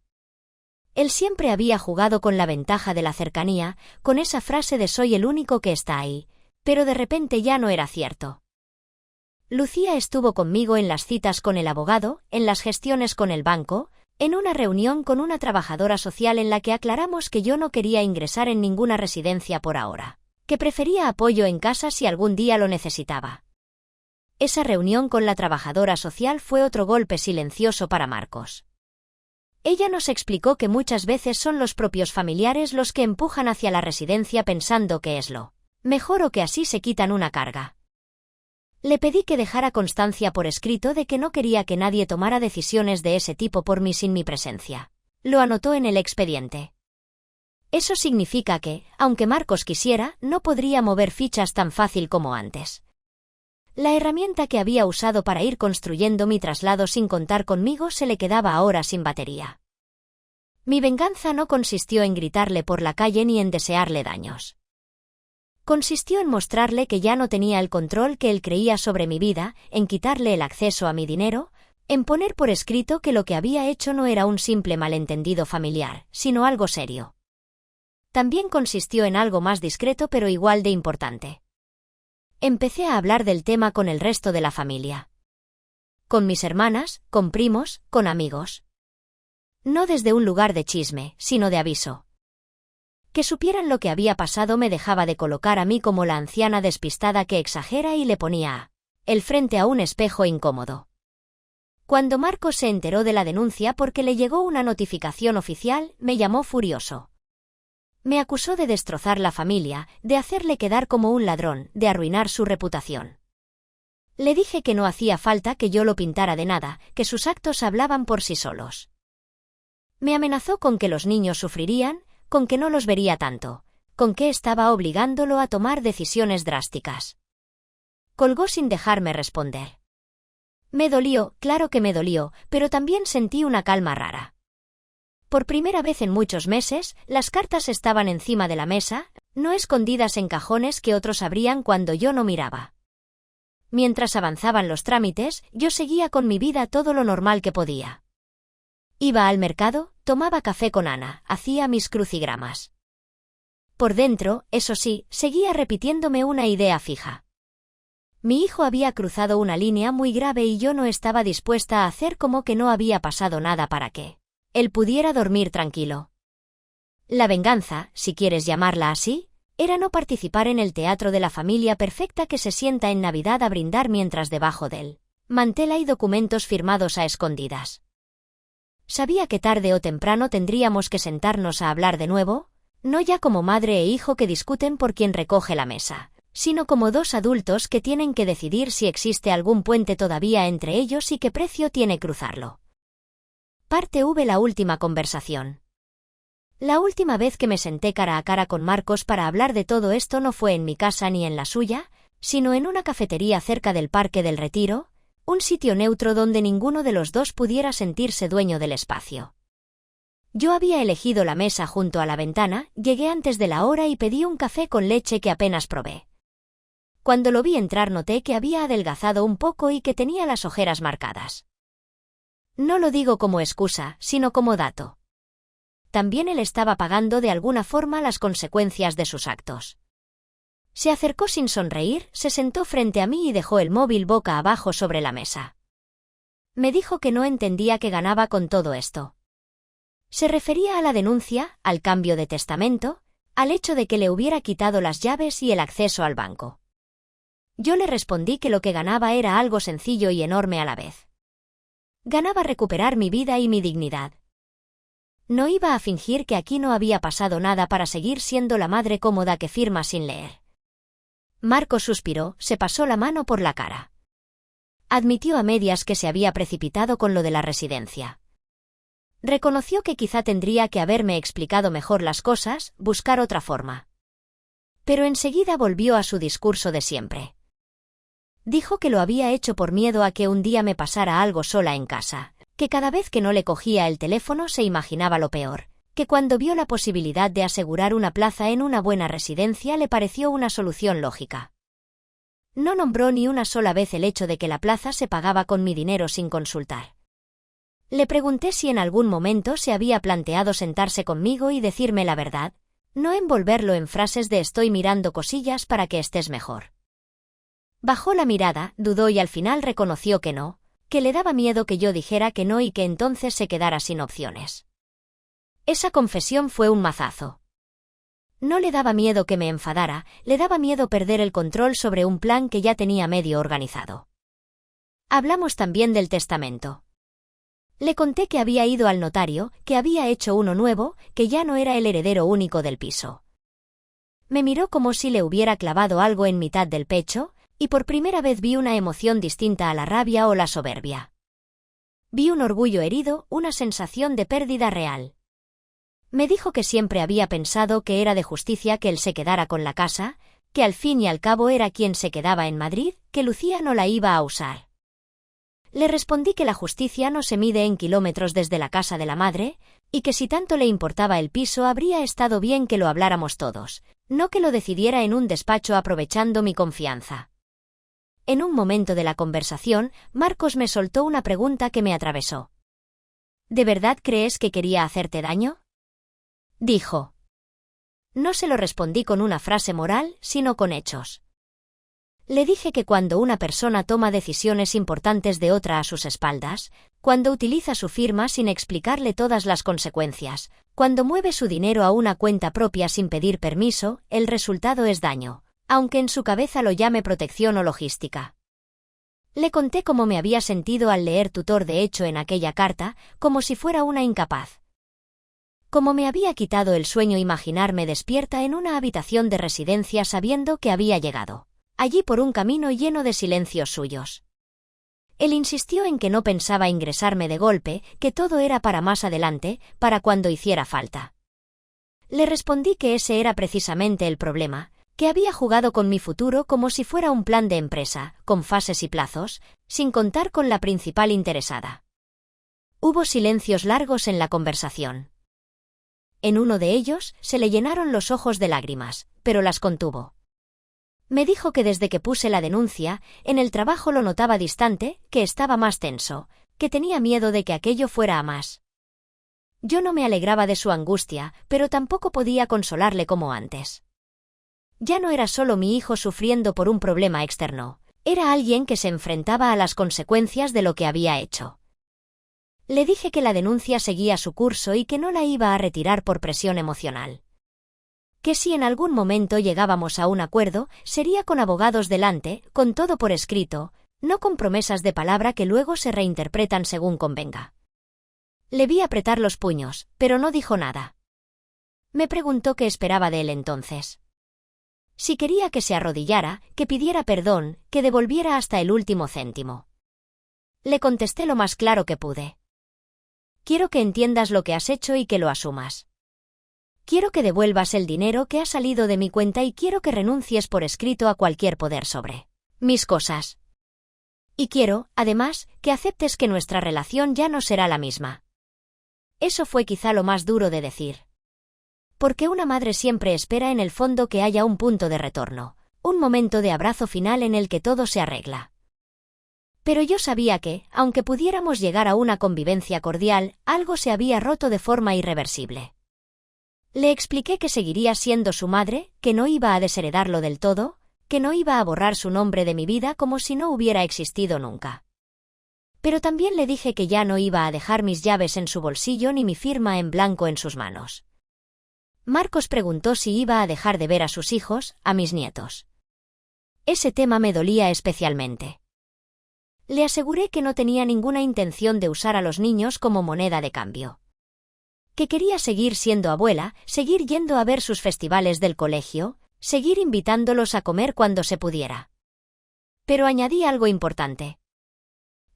Él siempre había jugado con la ventaja de la cercanía, con esa frase de soy el único que está ahí, pero de repente ya no era cierto. Lucía estuvo conmigo en las citas con el abogado, en las gestiones con el banco, en una reunión con una trabajadora social en la que aclaramos que yo no quería ingresar en ninguna residencia por ahora, que prefería apoyo en casa si algún día lo necesitaba. Esa reunión con la trabajadora social fue otro golpe silencioso para Marcos. Ella nos explicó que muchas veces son los propios familiares los que empujan hacia la residencia pensando que es lo mejor o que así se quitan una carga. Le pedí que dejara constancia por escrito de que no quería que nadie tomara decisiones de ese tipo por mí sin mi presencia. Lo anotó en el expediente. Eso significa que, aunque Marcos quisiera, no podría mover fichas tan fácil como antes. La herramienta que había usado para ir construyendo mi traslado sin contar conmigo se le quedaba ahora sin batería. Mi venganza no consistió en gritarle por la calle ni en desearle daños. Consistió en mostrarle que ya no tenía el control que él creía sobre mi vida, en quitarle el acceso a mi dinero, en poner por escrito que lo que había hecho no era un simple malentendido familiar, sino algo serio. También consistió en algo más discreto pero igual de importante. Empecé a hablar del tema con el resto de la familia. Con mis hermanas, con primos, con amigos. No desde un lugar de chisme, sino de aviso. Que supieran lo que había pasado me dejaba de colocar a mí como la anciana despistada que exagera y le ponía el frente a un espejo incómodo. Cuando Marcos se enteró de la denuncia porque le llegó una notificación oficial, me llamó furioso. Me acusó de destrozar la familia, de hacerle quedar como un ladrón, de arruinar su reputación. Le dije que no hacía falta que yo lo pintara de nada, que sus actos hablaban por sí solos. Me amenazó con que los niños sufrirían, con que no los vería tanto, con que estaba obligándolo a tomar decisiones drásticas. Colgó sin dejarme responder. Me dolió, claro que me dolió, pero también sentí una calma rara. Por primera vez en muchos meses, las cartas estaban encima de la mesa, no escondidas en cajones que otros abrían cuando yo no miraba. Mientras avanzaban los trámites, yo seguía con mi vida todo lo normal que podía. Iba al mercado, tomaba café con Ana, hacía mis crucigramas. Por dentro, eso sí, seguía repitiéndome una idea fija. Mi hijo había cruzado una línea muy grave y yo no estaba dispuesta a hacer como que no había pasado nada para que él pudiera dormir tranquilo. La venganza, si quieres llamarla así, era no participar en el teatro de la familia perfecta que se sienta en Navidad a brindar mientras debajo del mantel hay documentos firmados a escondidas. Sabía que tarde o temprano tendríamos que sentarnos a hablar de nuevo, no ya como madre e hijo que discuten por quién recoge la mesa, sino como dos adultos que tienen que decidir si existe algún puente todavía entre ellos y qué precio tiene cruzarlo. Parte V. La última conversación. La última vez que me senté cara a cara con Marcos para hablar de todo esto no fue en mi casa ni en la suya, sino en una cafetería cerca del Parque del Retiro, un sitio neutro donde ninguno de los dos pudiera sentirse dueño del espacio. Yo había elegido la mesa junto a la ventana, llegué antes de la hora y pedí un café con leche que apenas probé. Cuando lo vi entrar noté que había adelgazado un poco y que tenía las ojeras marcadas. No lo digo como excusa, sino como dato. También él estaba pagando de alguna forma las consecuencias de sus actos. Se acercó sin sonreír, se sentó frente a mí y dejó el móvil boca abajo sobre la mesa. Me dijo que no entendía qué ganaba con todo esto. Se refería a la denuncia, al cambio de testamento, al hecho de que le hubiera quitado las llaves y el acceso al banco. Yo le respondí que lo que ganaba era algo sencillo y enorme a la vez. Ganaba recuperar mi vida y mi dignidad. No iba a fingir que aquí no había pasado nada para seguir siendo la madre cómoda que firma sin leer. Marcos suspiró, se pasó la mano por la cara. Admitió a medias que se había precipitado con lo de la residencia. Reconoció que quizá tendría que haberme explicado mejor las cosas, buscar otra forma. Pero enseguida volvió a su discurso de siempre. Dijo que lo había hecho por miedo a que un día me pasara algo sola en casa, que cada vez que no le cogía el teléfono se imaginaba lo peor, que cuando vio la posibilidad de asegurar una plaza en una buena residencia le pareció una solución lógica. No nombró ni una sola vez el hecho de que la plaza se pagaba con mi dinero sin consultar. Le pregunté si en algún momento se había planteado sentarse conmigo y decirme la verdad, no envolverlo en frases de estoy mirando cosillas para que estés mejor. Bajó la mirada, dudó y al final reconoció que no, que le daba miedo que yo dijera que no y que entonces se quedara sin opciones. Esa confesión fue un mazazo. No le daba miedo que me enfadara, le daba miedo perder el control sobre un plan que ya tenía medio organizado. Hablamos también del testamento. Le conté que había ido al notario, que había hecho uno nuevo, que ya no era el heredero único del piso. Me miró como si le hubiera clavado algo en mitad del pecho, y por primera vez vi una emoción distinta a la rabia o la soberbia. Vi un orgullo herido, una sensación de pérdida real. Me dijo que siempre había pensado que era de justicia que él se quedara con la casa, que al fin y al cabo era quien se quedaba en Madrid, que Lucía no la iba a usar. Le respondí que la justicia no se mide en kilómetros desde la casa de la madre, y que si tanto le importaba el piso habría estado bien que lo habláramos todos, no que lo decidiera en un despacho aprovechando mi confianza. En un momento de la conversación, Marcos me soltó una pregunta que me atravesó. ¿De verdad crees que quería hacerte daño?, dijo. No se lo respondí con una frase moral, sino con hechos. Le dije que cuando una persona toma decisiones importantes de otra a sus espaldas, cuando utiliza su firma sin explicarle todas las consecuencias, cuando mueve su dinero a una cuenta propia sin pedir permiso, el resultado es daño, aunque en su cabeza lo llame protección o logística. Le conté cómo me había sentido al leer tutor de hecho en aquella carta, como si fuera una incapaz. Cómo me había quitado el sueño imaginarme despierta en una habitación de residencia sabiendo que había llegado allí por un camino lleno de silencios suyos. Él insistió en que no pensaba ingresarme de golpe, que todo era para más adelante, para cuando hiciera falta. Le respondí que ese era precisamente el problema, que había jugado con mi futuro como si fuera un plan de empresa, con fases y plazos, sin contar con la principal interesada. Hubo silencios largos en la conversación. En uno de ellos se le llenaron los ojos de lágrimas, pero las contuvo. Me dijo que desde que puse la denuncia, en el trabajo lo notaba distante, que estaba más tenso, que tenía miedo de que aquello fuera a más. Yo no me alegraba de su angustia, pero tampoco podía consolarle como antes. Ya no era solo mi hijo sufriendo por un problema externo, era alguien que se enfrentaba a las consecuencias de lo que había hecho. Le dije que la denuncia seguía su curso y que no la iba a retirar por presión emocional. Que si en algún momento llegábamos a un acuerdo, sería con abogados delante, con todo por escrito, no con promesas de palabra que luego se reinterpretan según convenga. Le vi apretar los puños, pero no dijo nada. Me preguntó qué esperaba de él entonces. Si quería que se arrodillara, que pidiera perdón, que devolviera hasta el último céntimo. Le contesté lo más claro que pude. Quiero que entiendas lo que has hecho y que lo asumas. Quiero que devuelvas el dinero que ha salido de mi cuenta y quiero que renuncies por escrito a cualquier poder sobre mis cosas. Y quiero, además, que aceptes que nuestra relación ya no será la misma. Eso fue quizá lo más duro de decir. Porque una madre siempre espera en el fondo que haya un punto de retorno, un momento de abrazo final en el que todo se arregla. Pero yo sabía que, aunque pudiéramos llegar a una convivencia cordial, algo se había roto de forma irreversible. Le expliqué que seguiría siendo su madre, que no iba a desheredarlo del todo, que no iba a borrar su nombre de mi vida como si no hubiera existido nunca. Pero también le dije que ya no iba a dejar mis llaves en su bolsillo ni mi firma en blanco en sus manos. Marcos preguntó si iba a dejar de ver a sus hijos, a mis nietos. Ese tema me dolía especialmente. Le aseguré que no tenía ninguna intención de usar a los niños como moneda de cambio. Que quería seguir siendo abuela, seguir yendo a ver sus festivales del colegio, seguir invitándolos a comer cuando se pudiera. Pero añadí algo importante.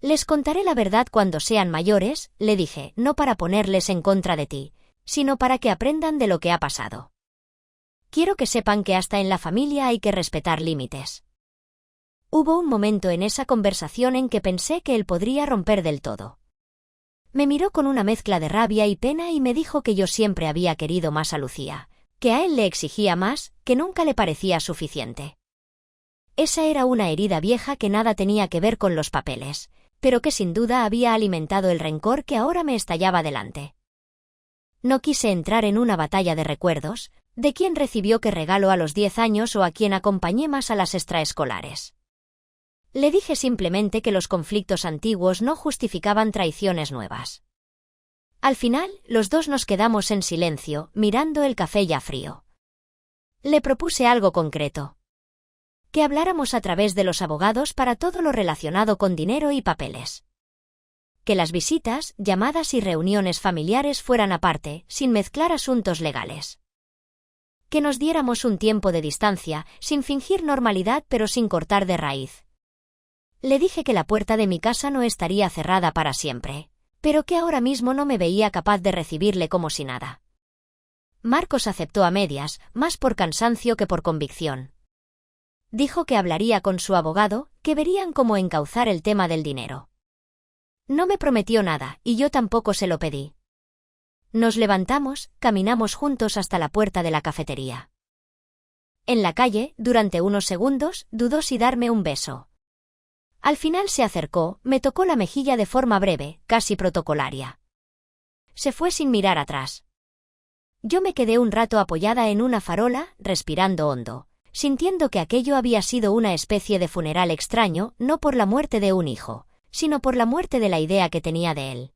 Les contaré la verdad cuando sean mayores, le dije, no para ponerles en contra de ti, sino para que aprendan de lo que ha pasado. Quiero que sepan que hasta en la familia hay que respetar límites. Hubo un momento en esa conversación en que pensé que él podría romper del todo. Me miró con una mezcla de rabia y pena y me dijo que yo siempre había querido más a Lucía, que a él le exigía más, que nunca le parecía suficiente. Esa era una herida vieja que nada tenía que ver con los papeles, pero que sin duda había alimentado el rencor que ahora me estallaba delante. No quise entrar en una batalla de recuerdos, de quién recibió qué regalo a los 10 años o a quién acompañé más a las extraescolares. Le dije simplemente que los conflictos antiguos no justificaban traiciones nuevas. Al final, los dos nos quedamos en silencio, mirando el café ya frío. Le propuse algo concreto. Que habláramos a través de los abogados para todo lo relacionado con dinero y papeles. Que las visitas, llamadas y reuniones familiares fueran aparte, sin mezclar asuntos legales. Que nos diéramos un tiempo de distancia, sin fingir normalidad pero sin cortar de raíz. Le dije que la puerta de mi casa no estaría cerrada para siempre, pero que ahora mismo no me veía capaz de recibirle como si nada. Marcos aceptó a medias, más por cansancio que por convicción. Dijo que hablaría con su abogado, que verían cómo encauzar el tema del dinero. No me prometió nada, y yo tampoco se lo pedí. Nos levantamos, caminamos juntos hasta la puerta de la cafetería. En la calle, durante unos segundos, dudó si darme un beso. Al final se acercó, me tocó la mejilla de forma breve, casi protocolaria. Se fue sin mirar atrás. Yo me quedé un rato apoyada en una farola, respirando hondo, sintiendo que aquello había sido una especie de funeral extraño, no por la muerte de un hijo, sino por la muerte de la idea que tenía de él.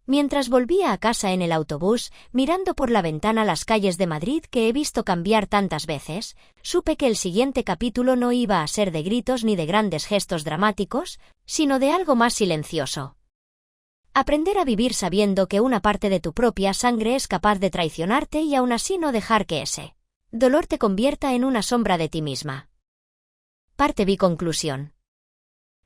Mientras volvía a casa en el autobús, mirando por la ventana las calles de Madrid que he visto cambiar tantas veces, supe que el siguiente capítulo no iba a ser de gritos ni de grandes gestos dramáticos, sino de algo más silencioso. Aprender a vivir sabiendo que una parte de tu propia sangre es capaz de traicionarte y aún así no dejar que ese dolor te convierta en una sombra de ti misma. Parte B. Conclusión.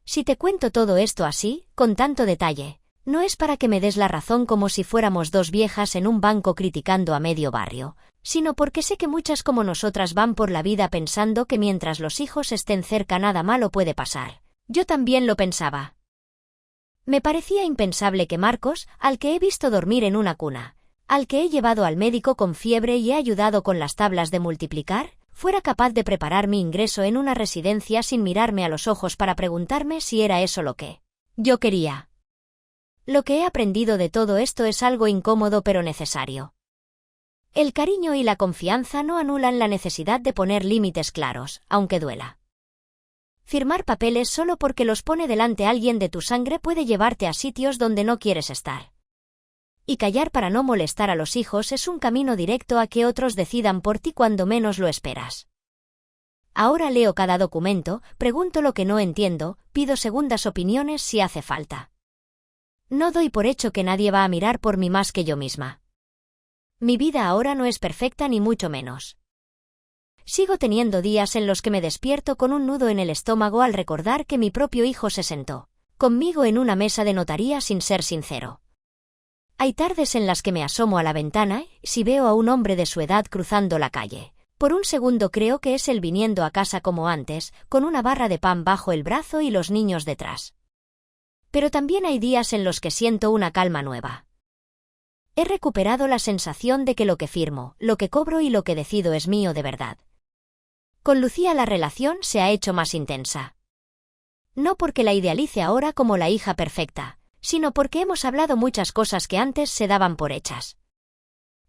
Si te cuento todo esto así, con tanto detalle, no es para que me des la razón como si fuéramos dos viejas en un banco criticando a medio barrio, sino porque sé que muchas como nosotras van por la vida pensando que mientras los hijos estén cerca nada malo puede pasar. Yo también lo pensaba. Me parecía impensable que Marcos, al que he visto dormir en una cuna, al que he llevado al médico con fiebre y he ayudado con las tablas de multiplicar, fuera capaz de preparar mi ingreso en una residencia sin mirarme a los ojos para preguntarme si era eso lo que yo quería. Lo que he aprendido de todo esto es algo incómodo pero necesario. El cariño y la confianza no anulan la necesidad de poner límites claros, aunque duela. Firmar papeles solo porque los pone delante alguien de tu sangre puede llevarte a sitios donde no quieres estar. Y callar para no molestar a los hijos es un camino directo a que otros decidan por ti cuando menos lo esperas. Ahora leo cada documento, pregunto lo que no entiendo, pido segundas opiniones si hace falta. No doy por hecho que nadie va a mirar por mí más que yo misma. Mi vida ahora no es perfecta ni mucho menos. Sigo teniendo días en los que me despierto con un nudo en el estómago al recordar que mi propio hijo se sentó conmigo en una mesa de notaría sin ser sincero. Hay tardes en las que me asomo a la ventana y si veo a un hombre de su edad cruzando la calle, por un segundo creo que es él viniendo a casa como antes, con una barra de pan bajo el brazo y los niños detrás. Pero también hay días en los que siento una calma nueva. He recuperado la sensación de que lo que firmo, lo que cobro y lo que decido es mío de verdad. Con Lucía la relación se ha hecho más intensa. No porque la idealice ahora como la hija perfecta, sino porque hemos hablado muchas cosas que antes se daban por hechas.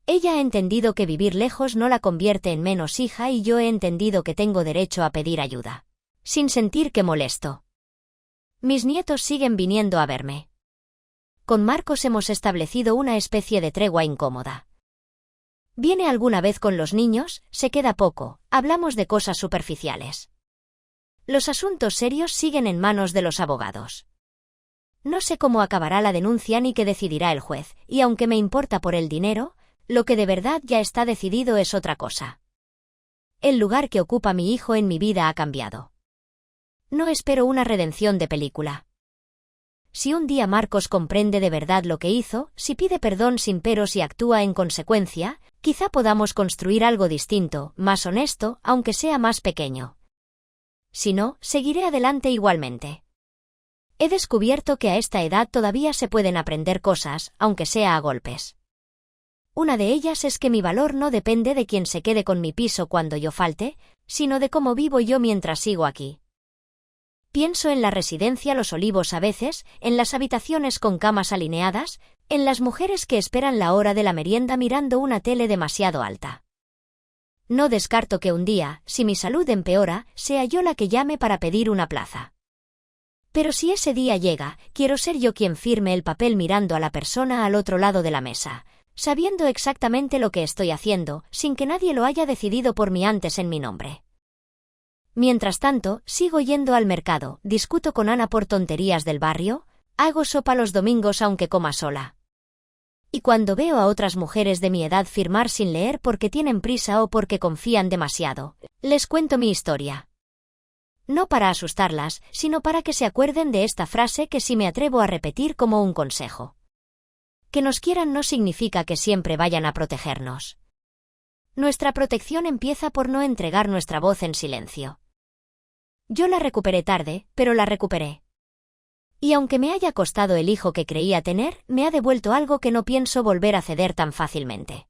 Ella ha entendido que vivir lejos no la convierte en menos hija y yo he entendido que tengo derecho a pedir ayuda, sin sentir que molesto. Mis nietos siguen viniendo a verme. Con Marcos hemos establecido una especie de tregua incómoda. Viene alguna vez con los niños, se queda poco, hablamos de cosas superficiales. Los asuntos serios siguen en manos de los abogados. No sé cómo acabará la denuncia ni qué decidirá el juez, y aunque me importa por el dinero, lo que de verdad ya está decidido es otra cosa. El lugar que ocupa mi hijo en mi vida ha cambiado. No espero una redención de película. Si un día Marcos comprende de verdad lo que hizo, si pide perdón sin peros y actúa en consecuencia, quizá podamos construir algo distinto, más honesto, aunque sea más pequeño. Si no, seguiré adelante igualmente. He descubierto que a esta edad todavía se pueden aprender cosas, aunque sea a golpes. Una de ellas es que mi valor no depende de quien se quede con mi piso cuando yo falte, sino de cómo vivo yo mientras sigo aquí. Pienso en la residencia Los Olivos a veces, en las habitaciones con camas alineadas, en las mujeres que esperan la hora de la merienda mirando una tele demasiado alta. No descarto que un día, si mi salud empeora, sea yo la que llame para pedir una plaza. Pero si ese día llega, quiero ser yo quien firme el papel mirando a la persona al otro lado de la mesa, sabiendo exactamente lo que estoy haciendo, sin que nadie lo haya decidido por mí antes en mi nombre. Mientras tanto, sigo yendo al mercado, discuto con Ana por tonterías del barrio, hago sopa los domingos aunque coma sola. Y cuando veo a otras mujeres de mi edad firmar sin leer porque tienen prisa o porque confían demasiado, les cuento mi historia. No para asustarlas, sino para que se acuerden de esta frase que sí me atrevo a repetir como un consejo. Que nos quieran no significa que siempre vayan a protegernos. Nuestra protección empieza por no entregar nuestra voz en silencio. Yo la recuperé tarde, pero la recuperé. Y aunque me haya costado el hijo que creía tener, me ha devuelto algo que no pienso volver a ceder tan fácilmente.